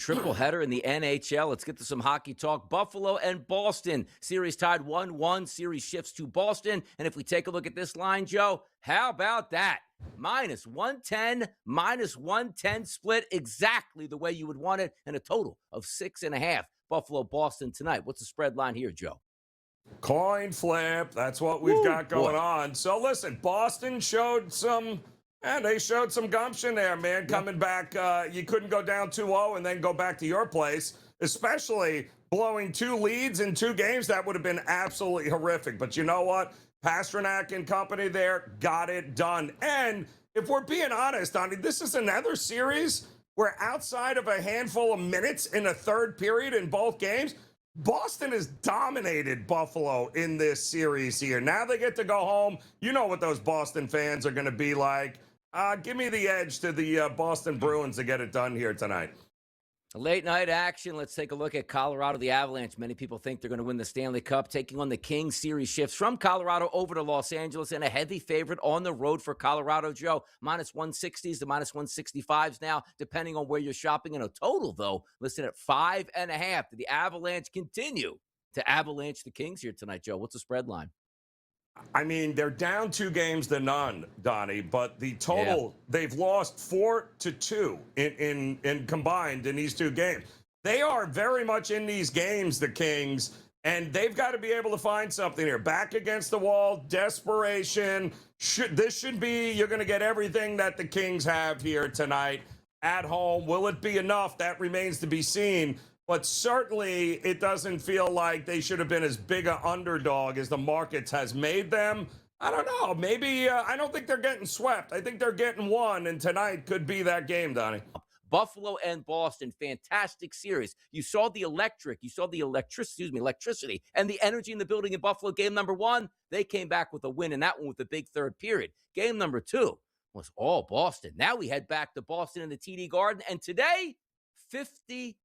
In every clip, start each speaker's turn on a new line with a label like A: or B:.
A: Triple header in the NHL. Let's get to some hockey talk. Buffalo and Boston. Series tied 1-1. Series shifts to Boston. And if we take a look at this line, Joe, how about that? -110 split, exactly the way you would want it, and a total of 6.5. Buffalo-Boston tonight. What's the spread line here, Joe?
B: Coin flip. That's what we've got going on. So listen, Boston showed some. And they showed some gumption there, man. Coming back, you couldn't go down 2-0 and then go back to your place, especially blowing 2 leads in 2 games. That would have been absolutely horrific. But you know what? Pasternak and company there got it done. And if we're being honest, Donnie, this is another series where outside of a handful of minutes in a third period in both games, Boston has dominated Buffalo in this series here. Now they get to go home. You know what those Boston fans are going to be like. Give me the edge to the Boston Bruins to get it done here tonight.
A: Late night action. Let's take a look at Colorado, the Avalanche. Many people think they're going to win the Stanley Cup. Taking on the Kings. Series shifts from Colorado over to Los Angeles, and a heavy favorite on the road for Colorado, Joe. -160s to -165s now, depending on where you're shopping. In a total, though, listed at 5.5. Did the Avalanche continue to avalanche the Kings here tonight, Joe? What's the spread line?
B: I mean, they're down 2 games to none, Donnie, but the total, they've lost 4-2 in combined in these 2 games. They are very much in these games, the Kings, and they've got to be able to find something here. Back against the wall, desperation. This should be, you're going to get everything that the Kings have here tonight at home. Will it be enough? That remains to be seen. But certainly, it doesn't feel like they should have been as big an underdog as the markets has made them. I don't know. Maybe I don't think they're getting swept. I think they're getting one, and tonight could be that game, Donnie.
A: Buffalo and Boston, fantastic series. You saw the electricity and the energy in the building in Buffalo. Game number 1, they came back with a win, and that one with the big third period. Game number 2 was all Boston. Now we head back to Boston in the TD Garden, and today, 50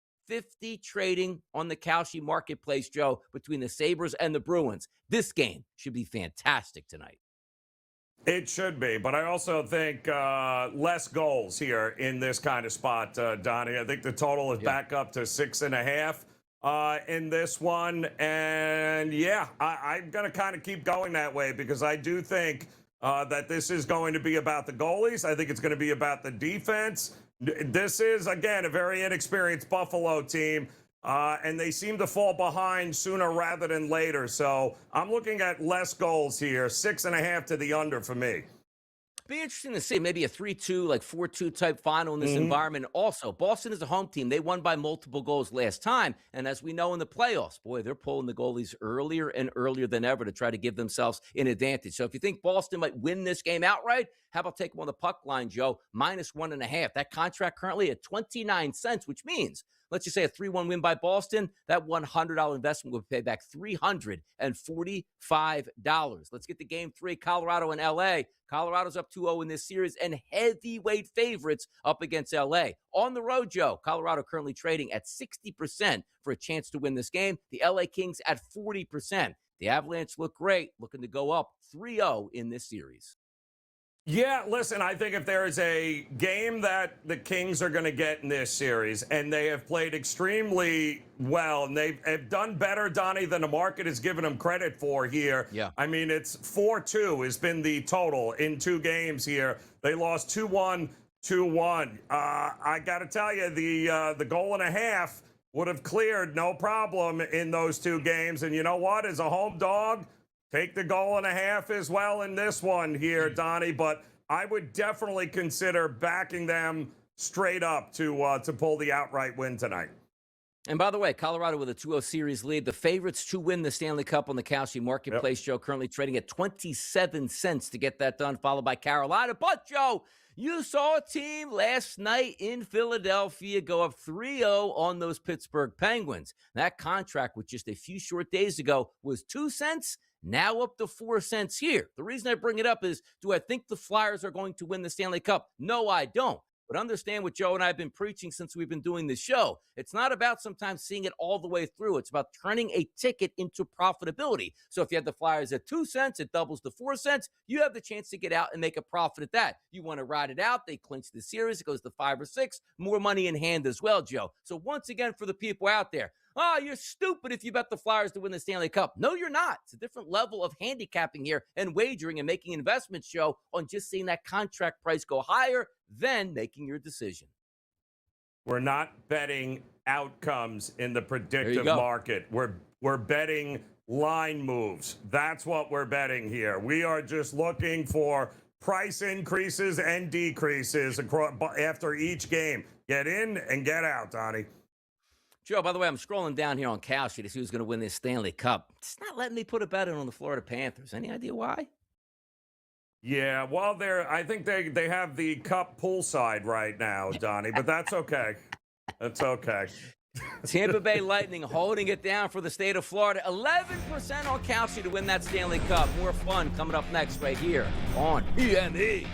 A: trading on the Kalshi marketplace, Joe, between the Sabres and the Bruins. This game should be fantastic tonight.
B: It should be, but I also think less goals here in this kind of spot, Donnie. I think the total is back up to 6.5 in this one. And yeah, I'm going to kind of keep going that way because I do think that this is going to be about the goalies. I think it's going to be about the defense. This is, again, a very inexperienced Buffalo team, and they seem to fall behind sooner rather than later. So I'm looking at less goals here, 6.5 to the under for me.
A: Be interesting to see maybe a 3-2, like 4-2 type final in this environment. Also, Boston is a home team. They won by multiple goals last time. And as we know in the playoffs, boy, they're pulling the goalies earlier and earlier than ever to try to give themselves an advantage. So if you think Boston might win this game outright, how about take them on the puck line, Joe? -1.5. That contract currently at 29 cents, which means, let's just say a 3-1 win by Boston, that $100 investment would pay back $345. Let's get to game 3, Colorado and LA. Colorado's up 2-0 in this series and heavyweight favorites up against LA. On the road, Joe, Colorado currently trading at 60% for a chance to win this game. The LA Kings at 40%. The Avalanche look great, looking to go up 3-0 in this series.
B: Yeah, listen, I think if there is a game that the Kings are going to get in this series, and they have played extremely well, and they've done better, Donnie, than the market has given them credit for here.
A: Yeah.
B: I mean, it's 4-2 has been the total in 2 games here. They lost 2-1, 2-1. I got to tell you, the goal and a half would have cleared no problem in those 2 games. And you know what? As a home dog, take the goal and a half as well in this one here, Donnie. But I would definitely consider backing them straight up to pull the outright win tonight.
A: And by the way, Colorado with a 2-0 series lead. The favorites to win the Stanley Cup on the Kalshi marketplace, Joe, currently trading at 27 cents to get that done, followed by Carolina. But, Joe, you saw a team last night in Philadelphia go up 3-0 on those Pittsburgh Penguins. That contract, with just a few short days ago, was 2 cents. Now up to 4 cents here. The reason I bring it up is, do I think the Flyers are going to win the Stanley Cup? No, I don't. But understand what Joe and I have been preaching since we've been doing this show. It's not about sometimes seeing it all the way through. It's about turning a ticket into profitability. So if you have the Flyers at 2 cents, it doubles to 4 cents. You have the chance to get out and make a profit at that. You want to ride it out. They clinch the series. It goes to 5 or 6. More money in hand as well, Joe. So once again, for the people out there, oh, you're stupid if you bet the Flyers to win the Stanley Cup. No, you're not. It's a different level of handicapping here and wagering and making investments, Joe, on just seeing that contract price go higher, then making your decision.
B: We're not betting outcomes in the predictive market. We're betting line moves. That's what we're betting here. We are just looking for price increases and decreases after each game. Get in and get out, Donnie.
A: Joe, by the way, I'm scrolling down here on Kalshi to see who's going to win this Stanley Cup. It's not letting me put a bet in on the Florida Panthers. Any idea why?
B: Yeah, well, I think they have the cup poolside right now, Donnie, but that's okay. That's okay.
A: Tampa Bay Lightning holding it down for the state of Florida. 11% on Kalshi to win that Stanley Cup. More fun coming up next right here on EME.